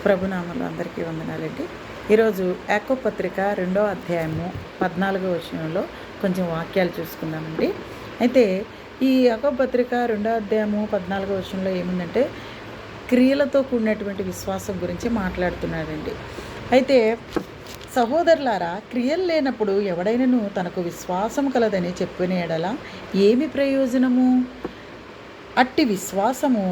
ప్రభునామంలో అందరికీ వందనాలండి. ఈరోజు యాకోబు పత్రిక 2వ అధ్యాయము 14వ వచనంలో కొంచెం వాక్యాలు చూసుకుందామండి. అయితే ఈ యాకోబు పత్రిక 2వ అధ్యాయము 14వ వచనంలో ఏముందంటే క్రియలతో కూడినటువంటి విశ్వాసం గురించి మాట్లాడుతున్నాడండి. అయితే సహోదరులారా, క్రియలు లేనప్పుడు ఎవడైనను తనకు విశ్వాసం కలదని చెప్పిన ఎడల ఏమి ప్రయోజనము? అట్టి విశ్వాసము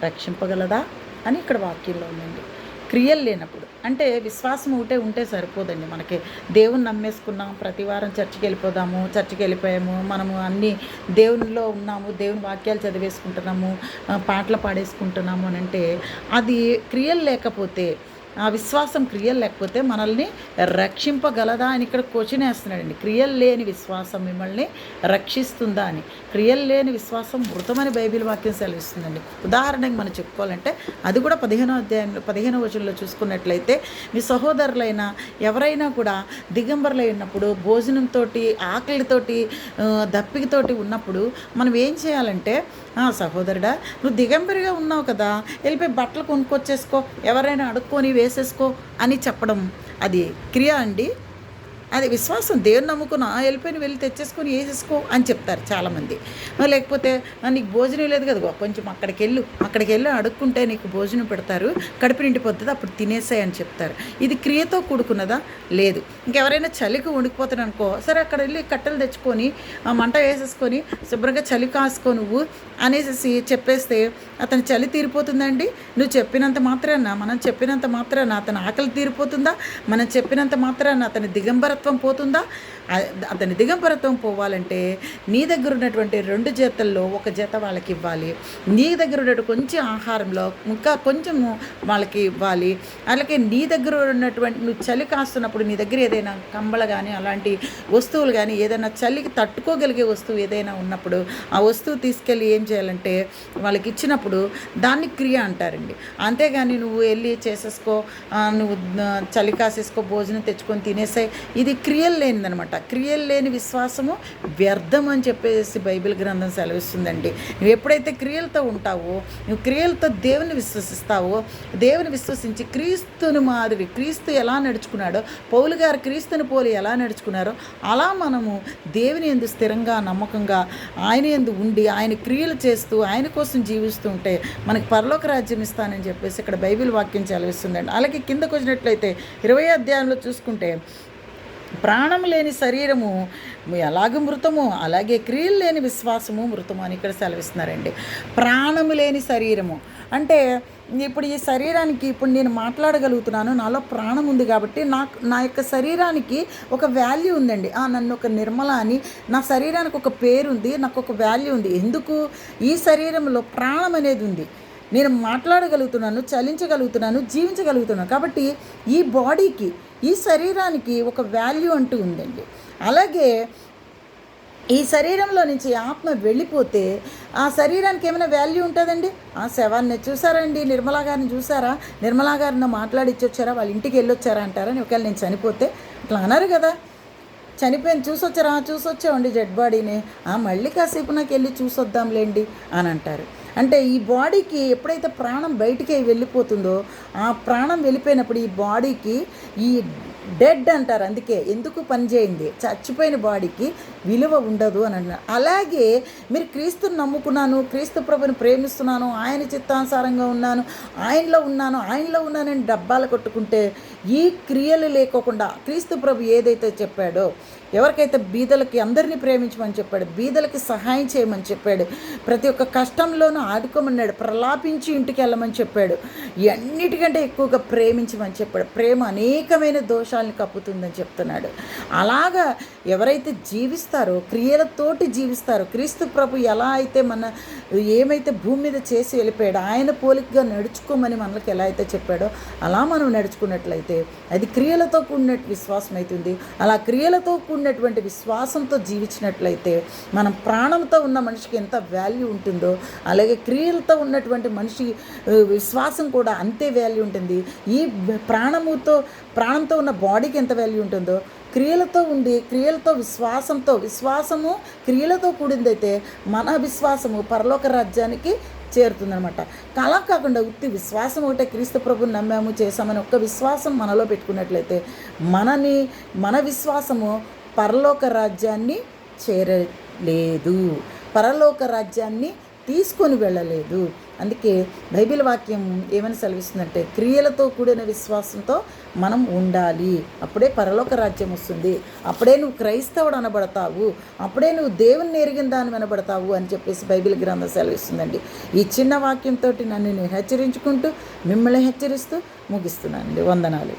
రక్షింపగలదా అని ఇక్కడ వాక్యంలో ఉందండి. క్రియలు లేనప్పుడు అంటే విశ్వాసం ఉంటే సరిపోదండి. మనకి దేవుని నమ్మేసుకున్నాం, ప్రతి వారం చర్చికి వెళ్ళిపోయాము, మనము అన్నీ దేవునిలో ఉన్నాము, దేవుని వాక్యాలు చదివేసుకుంటున్నాము, పాటలు పాడేసుకుంటున్నాము అని అంటే అది క్రియలు లేకపోతే, ఆ విశ్వాసం క్రియలు లేకపోతే మనల్ని రక్షింపగలదా అని ఇక్కడ క్వశ్చన్ వేస్తున్నాడండి. క్రియలు లేని విశ్వాసం మిమ్మల్ని రక్షిస్తుందా అని. క్రియలు లేని విశ్వాసం మృతమని బైబిల్ వాక్యం సెలవిస్తుందండి. ఉదాహరణకి మనం చెప్పుకోవాలంటే అది కూడా 15వ అధ్యాయంలో 15వ వచనంలో చూసుకున్నట్లయితే, మీ సహోదరులైనా ఎవరైనా కూడా దిగంబరులై ఉన్నప్పుడు, భోజనంతో ఆకలితోటి దప్పికతోటి ఉన్నప్పుడు మనం ఏం చేయాలంటే, సహోదరుడా నువ్వు దిగంబరిగా ఉన్నావు కదా, వెళ్ళిపోయి బట్టలు కొనుక్కొచ్చేసుకో, ఎవరైనా అడుక్కొని వేసేసుకో అని చెప్పడం అది క్రియ అండి. అది విశ్వాసం. దేవుని నమ్ముకున్నా వెళ్ళి తెచ్చేసుకొని వేసేసుకో అని చెప్తారు చాలామంది. లేకపోతే నీకు భోజనం లేదు కదా, కొంచెం అక్కడికి వెళ్ళి అడుక్కుంటే నీకు భోజనం పెడతారు, కడుపు నిండిపోతుంది, అప్పుడు తినేసాయి అని చెప్తారు. ఇది క్రియతో కూడుకున్నదా? లేదు. ఇంకెవరైనా చలికి వణికిపోతాడు అనుకో, సరే అక్కడ వెళ్ళి కట్టెలు తెచ్చుకొని మంట వేసేసుకొని శుభ్రంగా చలి కాసుకో నువ్వు అనేసి చెప్పేస్తే అతని చలి తీరిపోతుందండి. మనం చెప్పినంత మాత్రాన అతని ఆకలి తీరిపోతుందా? మనం చెప్పినంత మాత్రాన అతని దిగంబరత్వం పోతుందా? అతని దిగంబరత్వం పోవాలంటే నీ దగ్గర ఉన్నటువంటి 2 జతల్లో 1 జత వాళ్ళకి ఇవ్వాలి. నీ దగ్గర ఉన్నటువంటి కొంచెం ఆహారంలో ఇంకా కొంచెం వాళ్ళకి ఇవ్వాలి. అలాగే నీ దగ్గర ఉన్నటువంటి నువ్వు చలి కాస్తున్నప్పుడు నీ దగ్గర ఏదైనా కంబళ కానీ అలాంటి వస్తువులు కానీ ఏదైనా చలికి తట్టుకోగలిగే వస్తువు ఏదైనా ఉన్నప్పుడు ఆ వస్తువు తీసుకెళ్ళి ఏం చేయాలంటే వాళ్ళకి ఇచ్చినప్పుడు దాన్ని క్రియ అంటారండి. అంతేగాని నువ్వు వెళ్ళి చేసేసుకో, నువ్వు చలి కాసేసుకో, భోజనం తెచ్చుకొని తినేసాయి, ఇది క్రియలు లేనిదనమాట. క్రియలు లేని విశ్వాసము వ్యర్థం అని చెప్పేసి బైబిల్ గ్రంథం సెలవిస్తుందండి. నువ్వు ఎప్పుడైతే క్రియలతో ఉంటావో, నువ్వు క్రియలతో దేవుని విశ్వసిస్తావో, దేవుని విశ్వసించి క్రీస్తుని మాదిరి, క్రీస్తు ఎలా నడుచుకున్నాడో, పౌలు గారు క్రీస్తుని పోలి ఎలా నడుచుకున్నారో అలా మనము దేవుని యందు స్థిరంగా నమ్మకంగా ఆయన యందు ఉండి ఆయన క్రియలు చేస్తూ ఆయన కోసం జీవిస్తూ ఉంటే మనకి పరలోక రాజ్యం ఇస్తానని చెప్పేసి ఇక్కడ బైబిల్ వాక్యం సెలవిస్తుందండి. అలాగే కిందకు వచ్చినట్లయితే 20వ అధ్యాయంలో చూసుకుంటే, ప్రాణం లేని శరీరము ఎలాగ మృతము అలాగే క్రియలు లేని విశ్వాసము మృతము అని ఇక్కడ సెలవిస్తున్నారండి. ప్రాణము లేని శరీరము అంటే ఇప్పుడు ఈ శరీరానికి ఇప్పుడు నేను మాట్లాడగలుగుతున్నాను, నాలో ప్రాణం ఉంది కాబట్టి నా యొక్క శరీరానికి ఒక వాల్యూ ఉందండి. నన్ను ఒక నిర్మల అని, నా శరీరానికి ఒక పేరు ఉంది, నాకు ఒక వాల్యూ ఉంది. ఎందుకు? ఈ శరీరంలో ప్రాణం అనేది ఉంది. నేను మాట్లాడగలుగుతున్నాను, చలించగలుగుతున్నాను, జీవించగలుగుతున్నాను. కాబట్టి ఈ బాడీకి, ఈ శరీరానికి ఒక వాల్యూ అంటూ ఉందండి. అలాగే ఈ శరీరంలో నుంచి ఆత్మ వెళ్ళిపోతే ఆ శరీరానికి ఏమైనా వాల్యూ ఉంటుందండి? ఆ శవాన్ని చూసారండి, నిర్మలా గారిని చూసారా, నిర్మలా గారిని మాట్లాడిచ్చొచ్చారా, వాళ్ళ ఇంటికి వెళ్ళొచ్చారా అంటారా? ఒకవేళ నేను చనిపోతే అట్లా అన్నారు కదా, చనిపోయింది చూసొచ్చామండి డెడ్ బాడీని, మళ్ళీ కాసేపు నాకు వెళ్ళి చూసొద్దాంలేండి అని అంటారు. అంటే ఈ బాడీకి ఎప్పుడైతే ప్రాణం బయటికి వెళ్ళిపోతుందో, ఆ ప్రాణం వెళ్ళిపోయినప్పుడు ఈ బాడీకి ఈ డెడ్ అంటారు. అందుకే ఎందుకు పనిచేయండి, చచ్చిపోయిన బాడీకి విలువ ఉండదు అని అంటున్నారు. అలాగే మీరు క్రీస్తుని నమ్ముకున్నాను, క్రీస్తు ప్రభుని ప్రేమిస్తున్నాను, ఆయన చిత్తానుసారంగా ఉన్నాను, ఆయనలో ఉన్నానని డబ్బాలు కొట్టుకుంటే ఈ క్రియలు లేకోకుండా క్రీస్తు ప్రభు ఏదైతే చెప్పాడో, ఎవరికైతే బీదలకి అందరినీ ప్రేమించమని చెప్పాడు, బీదలకి సహాయం చేయమని చెప్పాడు, ప్రతి ఒక్క కష్టంలోనూ ఆడుకోమన్నాడు, ప్రలాపించి ఇంటికి వెళ్ళమని చెప్పాడు, అన్నిటికంటే ఎక్కువగా ప్రేమించమని చెప్పాడు. ప్రేమ అనేకమైన దోషాలను కప్పుతుందని చెప్తున్నాడు. అలాగా ఎవరైతే జీవిస్తారో, క్రియలతోటి జీవిస్తారో, క్రీస్తు ప్రభు ఎలా అయితే ఏమైతే భూమి మీద చేసి వెళ్ళిపోయాడో, ఆయన పోలికగా నడుచుకోమని మనకి ఎలా అయితే చెప్పాడో అలా మనం నడుచుకున్నట్లయితే అది క్రియలతో కూడిన విశ్వాసం అవుతుంది. అలా క్రియలతో కూడినటువంటి విశ్వాసంతో జీవించినట్లయితే మనం ప్రాణంతో ఉన్న మనిషికి ఎంత వాల్యూ ఉంటుందో, అలాగే క్రియలతో ఉన్నటువంటి మనిషి విశ్వాసం కూడా అంతే వాల్యూ ఉంటుంది. ఈ ప్రాణంతో ఉన్న బాడీకి ఎంత వాల్యూ ఉంటుందో, క్రియలతో విశ్వాసము క్రియలతో కూడిందైతే మన విశ్వాసము పరలోక రాజ్యానికి చేరుతుందనమాట. అలా కాకుండా ఉత్తి విశ్వాసం ఒకటే, క్రీస్తు ప్రభుని నమ్మాము చేశామని ఒక్క విశ్వాసం మనలో పెట్టుకున్నట్లయితే మన విశ్వాసము పరలోక రాజ్యాన్ని చేరలేదు, పరలోక రాజ్యాన్ని తీసుకొని వెళ్ళలేదు. అందుకే బైబిల్ వాక్యం ఏమని సెలవిస్తుందంటే క్రియలతో కూడిన విశ్వాసంతో మనం ఉండాలి, అప్పుడే పరలోక రాజ్యం వస్తుంది, అప్పుడే నువ్వు క్రైస్తవుడు అనబడతావు, అప్పుడే నువ్వు దేవుని ఎరిగిన దాన్ని వినబడతావు అని చెప్పేసి బైబిల్ గ్రంథం సెలవిస్తుందండి. ఈ చిన్న వాక్యంతో నన్ను నేను హెచ్చరించుకుంటూ మిమ్మల్ని హెచ్చరిస్తూ ముగిస్తున్నానండి. వందనాలు.